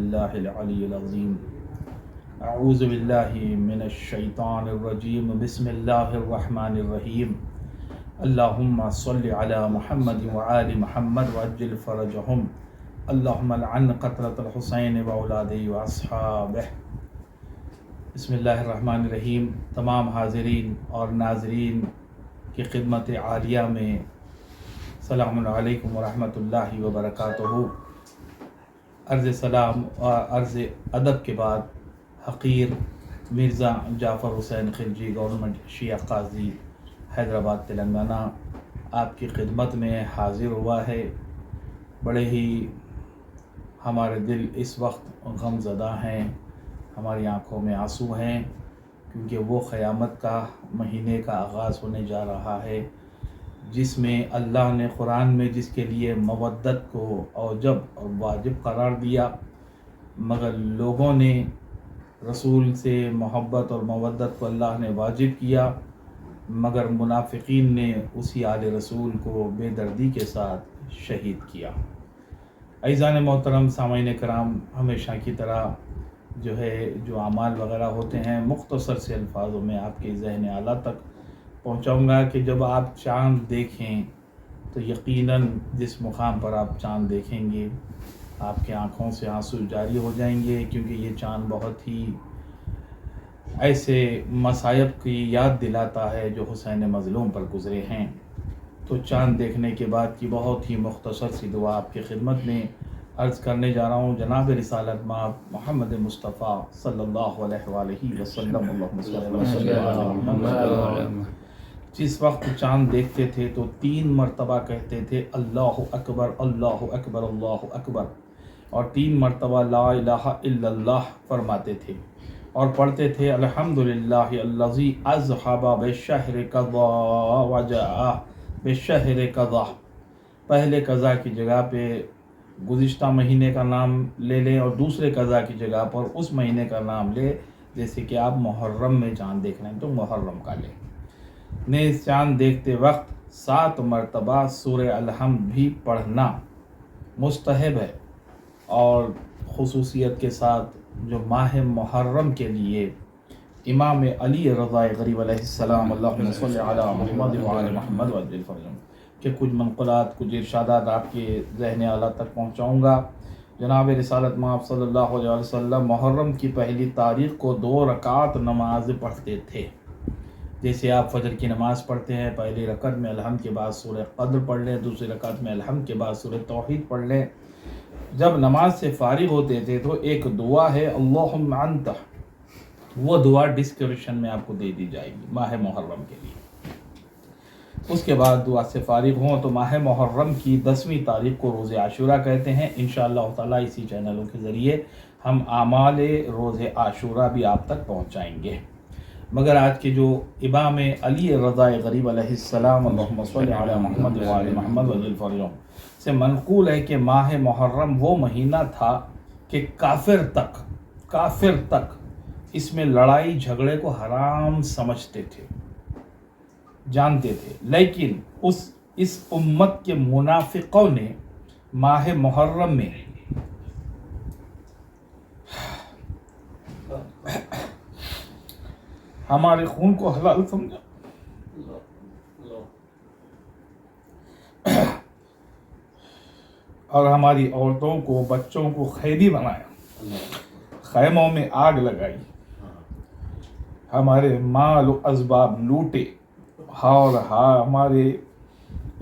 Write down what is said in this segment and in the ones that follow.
باللہ العلی العظیم اعوذ باللہ من الشیطان الرجیم بسم اللہ الرحمن الرحیم اللہم صل علی محمد وآل محمد وعجل فرجہم اللہم لعن قتلۃ الحسین واولادہ واصحابہ۔ بسم اللہ الرحمن الرحیم۔ تمام حاضرین اور ناظرین کی خدمت عالیہ میں السلام علیکم ورحمۃ اللہ وبرکاتہ۔ عرض سلام اور عرض ادب کے بعد حقیر مرزا جعفر حسین خلجی گورنمنٹ شیعہ قاضی حیدرآباد تلنگانہ آپ کی خدمت میں حاضر ہوا ہے۔ بڑے ہی ہمارے دل اس وقت غم زدہ ہیں، ہماری آنکھوں میں آنسو ہیں، کیونکہ وہ قیامت کا مہینے کا آغاز ہونے جا رہا ہے جس میں اللہ نے قرآن میں جس کے لیے مودت کو اوجب اور واجب قرار دیا، مگر لوگوں نے رسول سے محبت اور مودت کو اللہ نے واجب کیا، مگر منافقین نے اسی آل رسول کو بے دردی کے ساتھ شہید کیا۔ عزیزان محترم، سامعین کرام، ہمیشہ کی طرح جو اعمال وغیرہ ہوتے ہیں مختصر سے الفاظوں میں آپ کے ذہن اعلیٰ تک پہنچاؤں گا کہ جب آپ چاند دیکھیں تو یقیناً جس مقام پر آپ چاند دیکھیں گے آپ کے آنکھوں سے آنسو جاری ہو جائیں گے، کیونکہ یہ چاند بہت ہی ایسے مصائب کی یاد دلاتا ہے جو حسین مظلوم پر گزرے ہیں۔ تو چاند دیکھنے کے بعد کی بہت ہی مختصر سی دعا آپ کی خدمت میں عرض کرنے جا رہا ہوں۔ جناب رسالت مآب محمد مصطفیٰ صلی اللہ علیہ وآلہ وسلم، اللہم صلی علی محمد، جس وقت چاند دیکھتے تھے تو 3 مرتبہ کہتے تھے اللہ اکبر اللہ اکبر اللہ اکبر، اور 3 مرتبہ لا الہ الا اللہ فرماتے تھے، اور پڑھتے تھے الحمدللہ الذی اذھب بالشہر قضا وجاء بالشہر قضا۔ پہلے قضا کی جگہ پہ گزشتہ مہینے کا نام لے لیں اور دوسرے قضا کی جگہ پر اس مہینے کا نام لے، جیسے کہ آپ محرم میں چاند دیکھ رہے ہیں تو محرم کا لیں۔ نیز چاند دیکھتے وقت 7 مرتبہ سورہ الحمد بھی پڑھنا مستحب ہے، اور خصوصیت کے ساتھ جو ماہ محرم کے لیے امام علی رضا غریب علیہ السلام، اللہم صلی علی محمد وعلی محمد وعجل فرجہم، کہ کچھ منقولات کچھ ارشادات آپ کے ذہن اعلیٰ تک پہنچاؤں گا۔ جناب رسالت مآب صلی اللہ علیہ وسلم محرم کی پہلی تاریخ کو 2 رکعت نماز پڑھتے تھے، جیسے آپ فجر کی نماز پڑھتے ہیں، پہلی رکعت میں الحمد کے بعد سورہ قدر پڑھ لیں، دوسری رکعت میں الحمد کے بعد سورہ توحید پڑھ لیں۔ جب نماز سے فارغ ہوتے تھے تو ایک دعا ہے اللہم انت، وہ دعا ڈسکرپشن میں آپ کو دے دی جائے گی ماہ محرم کے لیے۔ اس کے بعد دعا سے فارغ ہوں تو ماہ محرم کی 10ویں تاریخ کو روز عاشورہ کہتے ہیں۔ انشاءاللہ تعالیٰ اسی چینلوں کے ذریعے ہم اعمال روز عاشورہ بھی آپ تک پہنچائیں گے، مگر آج کے جو امام علی رضا غریب علیہ السلام، اللہم صلی علی محمد وعلی محمد وعجل فرجہم، سے منقول ہے کہ ماہ محرم وہ مہینہ تھا کہ کافر تک اس میں لڑائی جھگڑے کو حرام سمجھتے تھے، جانتے تھے، لیکن اس امت کے منافقوں نے ماہ محرم میں ہمارے خون کو حلال سمجھا، اور ہماری عورتوں کو بچوں کو قیدی بنایا، خیموں میں آگ لگائی، ہمارے مال و اسباب لوٹے، اور ہمارے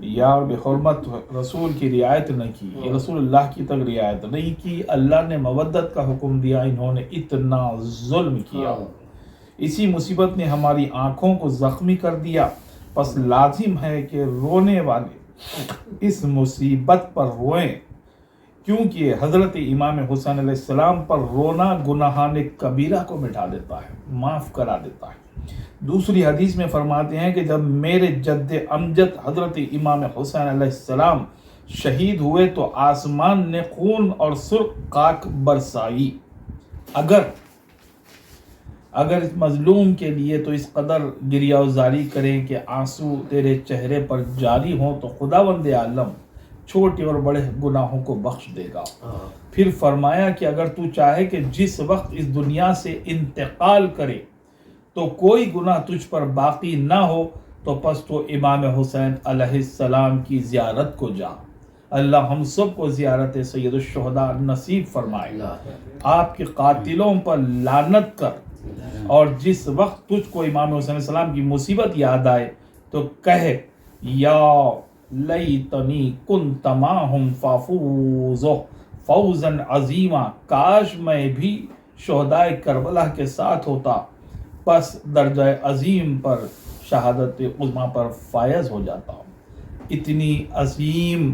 یار بحرمت رسول کی رعایت نہ کی، رسول اللہ کی تک رعایت نہیں کی۔ اللہ نے مودت کا حکم دیا، انہوں نے اتنا ظلم کیا، اسی مصیبت نے ہماری آنکھوں کو زخمی کر دیا۔ پس لازم ہے کہ رونے والے اس مصیبت پر روئیں، کیونکہ حضرت امام حسین علیہ السلام پر رونا گناہان کبیرہ کو مٹا دیتا ہے، معاف کرا دیتا ہے۔ دوسری حدیث میں فرماتے ہیں کہ جب میرے جد امجد حضرت امام حسین علیہ السلام شہید ہوئے تو آسمان نے خون اور سرخ خاک برسائی۔ اگر اس مظلوم کے لیے تو اس قدر گریہ وزاری کریں کہ آنسو تیرے چہرے پر جاری ہوں، تو خداوند عالم چھوٹے اور بڑے گناہوں کو بخش دے گا۔ پھر فرمایا کہ اگر تو چاہے کہ جس وقت اس دنیا سے انتقال کرے تو کوئی گناہ تجھ پر باقی نہ ہو تو پس تو امام حسین علیہ السلام کی زیارت کو جا۔ اللہ ہم سب کو زیارت سید الشہداء نصیب فرمائے۔ آپ کے قاتلوں پر لعنت کر، اور جس وقت تجھ کو امام حسین علیہ السلام کی مصیبت یاد آئے تو کہے یا لیتنی کنت معہم فافوز فوزا عظیما، کاش میں بھی شہداء کربلا کے ساتھ ہوتا، پس درجہ عظیم پر شہادت عظمیٰ پر فائز ہو جاتا ہوں۔ اتنی عظیم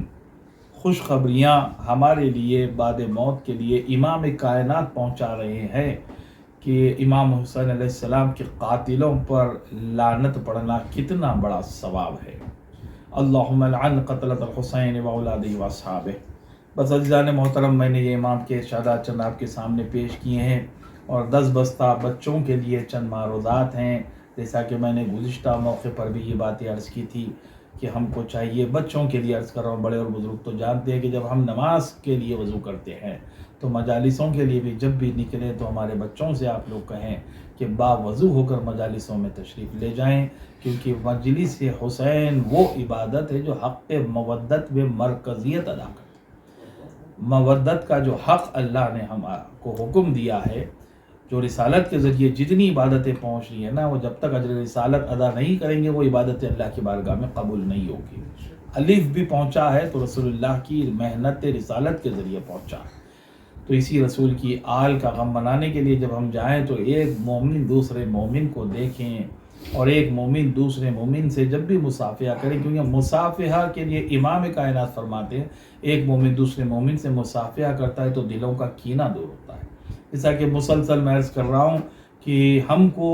خوشخبریاں ہمارے لیے بعد موت کے لیے امام کائنات پہنچا رہے ہیں کہ امام حسین علیہ السلام کے قاتلوں پر لعنت پڑھنا کتنا بڑا ثواب ہے۔ اللہم لعن قتلۃ الحسین و اولادہ و اصحابہ۔ بس عزیزان محترم، میں نے یہ امام کے ارشادات چند آپ کے سامنے پیش کیے ہیں، اور 10 بستہ بچوں کے لیے چند معروضات ہیں، جیسا کہ میں نے گزشتہ موقع پر بھی یہ باتیں عرض کی تھی کہ ہم کو چاہیے، بچوں کے لیے عرض کر رہا ہوں، بڑے اور بزرگ تو جانتے ہیں کہ جب ہم نماز کے لیے وضو کرتے ہیں تو مجالسوں کے لیے بھی جب بھی نکلیں تو ہمارے بچوں سے آپ لوگ کہیں کہ باوضو ہو کر مجالسوں میں تشریف لے جائیں، کیونکہ مجلس حسین وہ عبادت ہے جو حق مودت میں مرکزیت ادا کرتی ہے۔ مودت کا جو حق اللہ نے ہم کو حکم دیا ہے، جو رسالت کے ذریعے جتنی عبادتیں پہنچ رہی ہیں نا، وہ جب تک اجر رسالت ادا نہیں کریں گے وہ عبادتیں اللہ کی بارگاہ میں قبول نہیں ہوگی۔ الف بھی پہنچا ہے تو رسول اللہ کی محنت رسالت کے ذریعے پہنچا ہے، تو اسی رسول کی آل کا غم منانے کے لیے جب ہم جائیں تو ایک مومن دوسرے مومن کو دیکھیں، اور ایک مومن دوسرے مومن سے جب بھی مصافحہ کریں، کیونکہ مصافحہ کے لیے امام کائنات فرماتے ہیں ایک مومن دوسرے مومن سے مصافحہ کرتا ہے تو دلوں کا کینہ دور ہوتا ہے۔ جیسا کہ مسلسل میں عرض کر رہا ہوں کہ ہم کو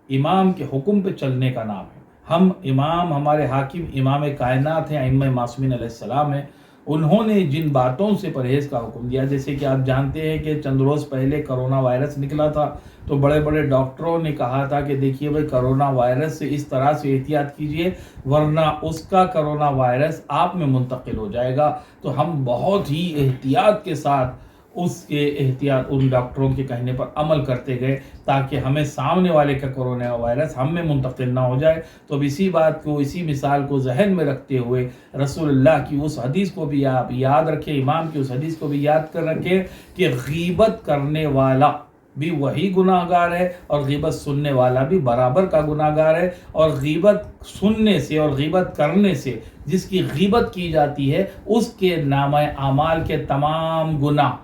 امام کے حکم پہ چلنے کا نام ہے۔ ہم امام، ہمارے حاکم امام کائنات ہیں، ائمہ معصومین علیہ السلام ہیں، انہوں نے جن باتوں سے پرہیز کا حکم دیا، جیسے کہ آپ جانتے ہیں کہ چند روز پہلے کرونا وائرس نکلا تھا تو بڑے بڑے ڈاکٹروں نے کہا تھا کہ دیکھیے بھائی کرونا وائرس سے اس طرح سے احتیاط کیجئے ورنہ اس کا کرونا وائرس آپ میں منتقل ہو جائے گا۔ تو ہم بہت ہی احتیاط کے ساتھ اس کے احتیاط ان ڈاکٹروں کے کہنے پر عمل کرتے گئے تاکہ ہمیں سامنے والے کا کرونا وائرس ہم میں منتقل نہ ہو جائے۔ تو اب اسی بات کو، اسی مثال کو ذہن میں رکھتے ہوئے رسول اللہ کی اس حدیث کو بھی آپ یاد رکھیں، امام کی اس حدیث کو بھی یاد کر رکھیں کہ غیبت کرنے والا بھی وہی گناہ گار ہے اور غیبت سننے والا بھی برابر کا گناہ گار ہے، اور غیبت سننے سے اور غیبت کرنے سے جس کی غیبت کی جاتی ہے اس کے نامہ اعمال کے تمام گناہ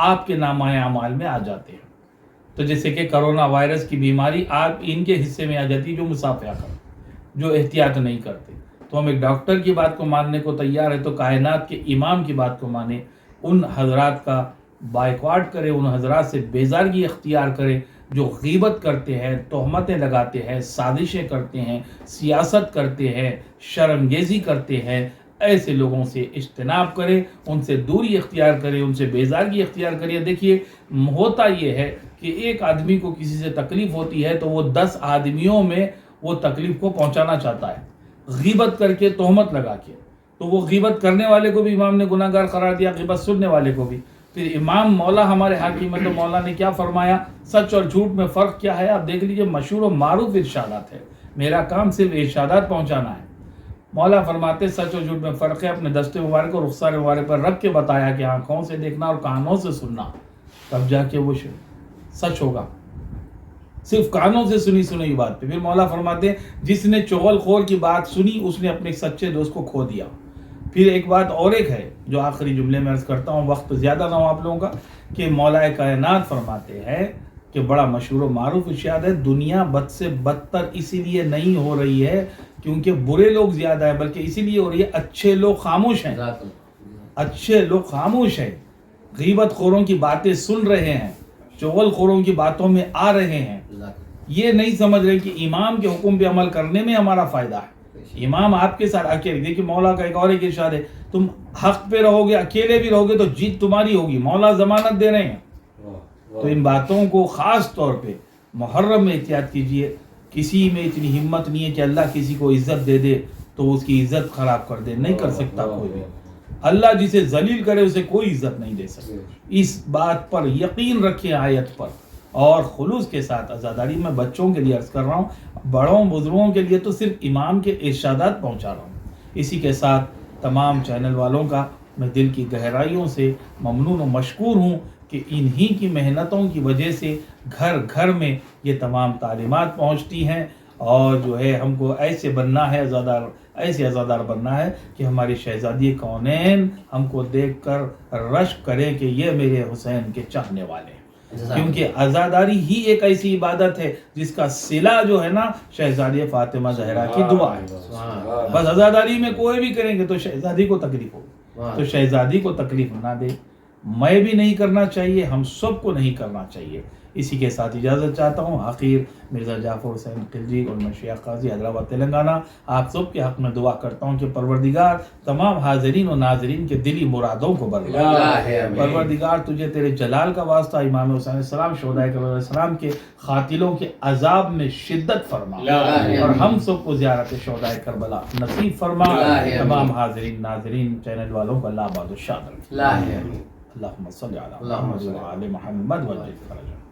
آپ کے نامہ اعمال میں آ جاتے ہیں۔ تو جیسے کہ کرونا وائرس کی بیماری آپ ان کے حصے میں آ جاتی ہے جو مصافحہ کرتے، جو احتیاط نہیں کرتے۔ تو ہم ایک ڈاکٹر کی بات کو ماننے کو تیار ہے تو کائنات کے امام کی بات کو مانیں، ان حضرات کا بائیکاٹ کرے، ان حضرات سے بیزارگی اختیار کرے جو غیبت کرتے ہیں، تہمتیں لگاتے ہیں، سازشیں کرتے ہیں، سیاست کرتے ہیں، شرمگیزی کرتے ہیں۔ ایسے لوگوں سے اجتناب کرے، ان سے دوری اختیار کرے، ان سے بیزارگی اختیار کرے۔ دیکھیے ہوتا یہ ہے کہ ایک آدمی کو کسی سے تکلیف ہوتی ہے تو وہ 10 آدمیوں میں وہ تکلیف کو پہنچانا چاہتا ہے، غیبت کر کے، تہمت لگا کے۔ تو وہ غیبت کرنے والے کو بھی امام نے گناہ گار قرار دیا، غیبت سننے والے کو بھی۔ پھر امام مولا ہمارے حاکم تو مولا نے کیا فرمایا، سچ اور جھوٹ میں فرق کیا ہے آپ دیکھ لیجئے، مشہور و معروف ارشادات ہے، میرا کام صرف ارشادات پہنچانا ہے۔ مولا فرماتے سچ اور جھوٹ میں فرق ہے، اپنے دست مبارک اور رخسار مبارک پر رکھ کے بتایا کہ آنکھوں سے دیکھنا اور کانوں سے سننا، تب جا کے وہ سچ ہوگا۔ صرف کانوں سے سنی سنی بات پہ۔ پھر مولا فرماتے جس نے چغل خور کی بات سنی اس نے اپنے سچے دوست کو کھو دیا۔ پھر ایک بات اور ایک ہے جو آخری جملے میں عرض کرتا ہوں، وقت زیادہ نہ ہو آپ لوگوں کا، کہ مولا کائنات فرماتے ہیں کہ بڑا مشہور و معروف ارشاد ہے، دنیا بد سے بدتر اسی لیے نہیں ہو رہی ہے کیونکہ برے لوگ زیادہ ہیں، بلکہ اسی لیے ہو رہی ہے اچھے لوگ خاموش ہیں، اچھے لوگ خاموش ہیں، غیبت خوروں کی باتیں سن رہے ہیں، چغل خوروں کی باتوں میں آ رہے ہیں، یہ نہیں سمجھ رہے کہ امام کے حکم پہ عمل کرنے میں ہمارا فائدہ ہے۔ امام آپ کے ساتھ اکیلے، دیکھیے مولا کا ایک اور ایک ارشاد ہے، تم حق پہ رہو گے، اکیلے بھی رہو گے تو جیت تمہاری ہوگی، مولا ضمانت دے رہے ہیں۔ تو ان باتوں کو خاص طور پہ محرم میں احتیاط کیجئے۔ کسی میں اتنی ہمت نہیں ہے کہ اللہ کسی کو عزت دے دے تو اس کی عزت خراب کر دے، نہیں کر سکتا کوئی بھی۔ اللہ جسے ذلیل کرے اسے کوئی عزت نہیں دے سکے. اس بات پر یقین رکھیں آیت پر، اور خلوص کے ساتھ عزاداری میں بچوں کے لیے عرض کر رہا ہوں، بڑوں بزرگوں کے لیے تو صرف امام کے ارشادات پہنچا رہا ہوں. اسی کے ساتھ تمام چینل والوں کا میں دل کی گہرائیوں سے ممنون و مشکور ہوں کہ انہی کی محنتوں کی وجہ سے گھر گھر میں یہ تمام تعلیمات پہنچتی ہیں، اور جو ہے ہم کو ایسے بننا ہے ایسے عزادار بننا ہے کہ ہماری شہزادی کونین ہم کو دیکھ کر رشک کرے کہ یہ میرے حسین کے چاہنے والے ہیں. کیونکہ عزاداری ہی ایک ایسی عبادت ہے جس کا صلہ جو ہے نا شہزادی فاطمہ زہرا کی دعا ہے. بس عزاداری میں کوئی بھی کریں گے تو شہزادی کو تکلیف ہوگی، تو شہزادی کو تکلیف نہ دے. میں بھی نہیں کرنا چاہیے، ہم سب کو نہیں کرنا چاہیے. اسی کے ساتھ اجازت چاہتا ہوں. آخر مرزا جعفر حسین خلجی اور میں شیخ قاضی حیدرآباد تلنگانہ آپ سب کے حق میں دعا کرتا ہوں کہ پروردگار تمام حاضرین و ناظرین کے دلی مرادوں کو برداشت. پروردگار تجھے تیرے جلال کا واسطہ امام حسین السلام شہدائے کربلا علیہ السلام کے قاتلوں کے عذاب میں شدت فرما، اور ہم سب کو زیارت شہدائے کربلا نصیب فرما. تمام حاضرین ناظرین چینل والوں کو اللہ آباد و شاد رکھے. اللہم صلی علی محمد و آل محمد وعجل فرجہ.